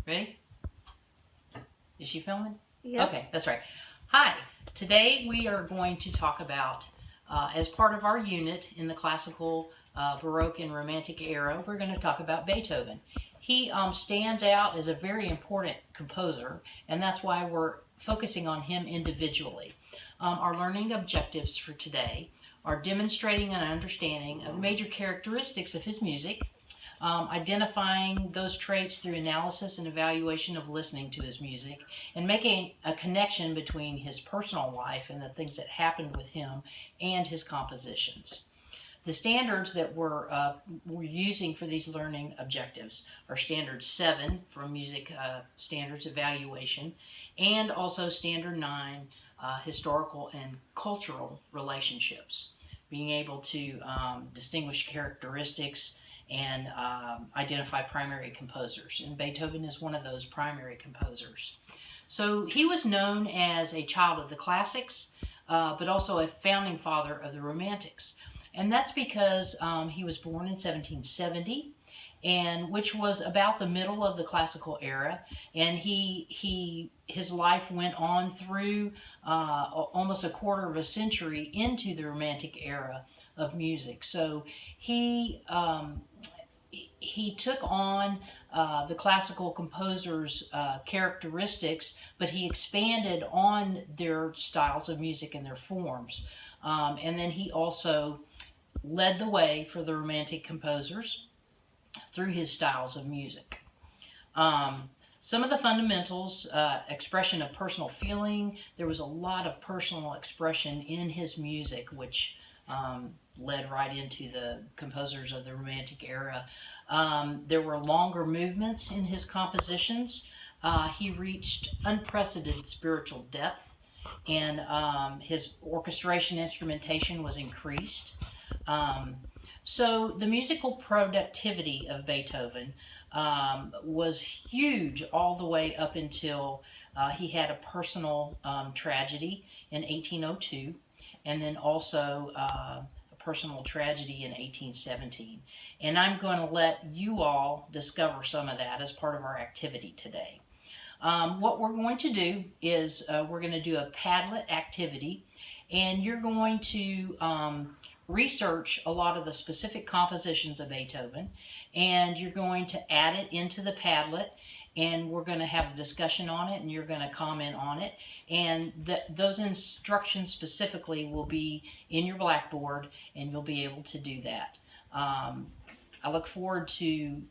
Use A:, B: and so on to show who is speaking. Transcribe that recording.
A: Ready? Is she filming?
B: Yeah.
A: Okay, that's right. Hi. Today we are going to talk about, as part of our unit in the classical, Baroque, and Romantic era, we're going to talk about Beethoven. He stands out as a very important composer, and that's why we're focusing on him individually. Our learning objectives for today are demonstrating an understanding of major characteristics of his music, identifying those traits through analysis and evaluation of listening to his music, and making a connection between his personal life and the things that happened with him and his compositions. The standards that we're using for these learning objectives are Standard 7 for music standards evaluation, and also Standard 9, historical and cultural relationships, being able to distinguish characteristics and identify primary composers. And Beethoven is one of those primary composers. So he was known as a child of the classics, but also a founding father of the Romantics. And that's because he was born in 1770, and which was about the middle of the classical era, and his life went on through almost a quarter of a century into the Romantic era of music. So he took on the classical composers' characteristics, but he expanded on their styles of music and their forms. And then he also led the way for the Romantic composers through his styles of music. Some of the fundamentals, expression of personal feeling. There was a lot of personal expression in his music, which led right into the composers of the Romantic era. There were longer movements in his compositions. He reached unprecedented spiritual depth, and his orchestration instrumentation was increased. So the musical productivity of Beethoven was huge all the way up until he had a personal tragedy in 1802, and then also a personal tragedy in 1817. And I'm going to let you all discover some of that as part of our activity today. What we're going to do is we're going to do a Padlet activity, and you're going to research a lot of the specific compositions of Beethoven, and you're going to add it into the Padlet, and we're going to have a discussion on it, and you're going to comment on it, and those instructions specifically will be in your Blackboard, and you'll be able to do that. I look forward to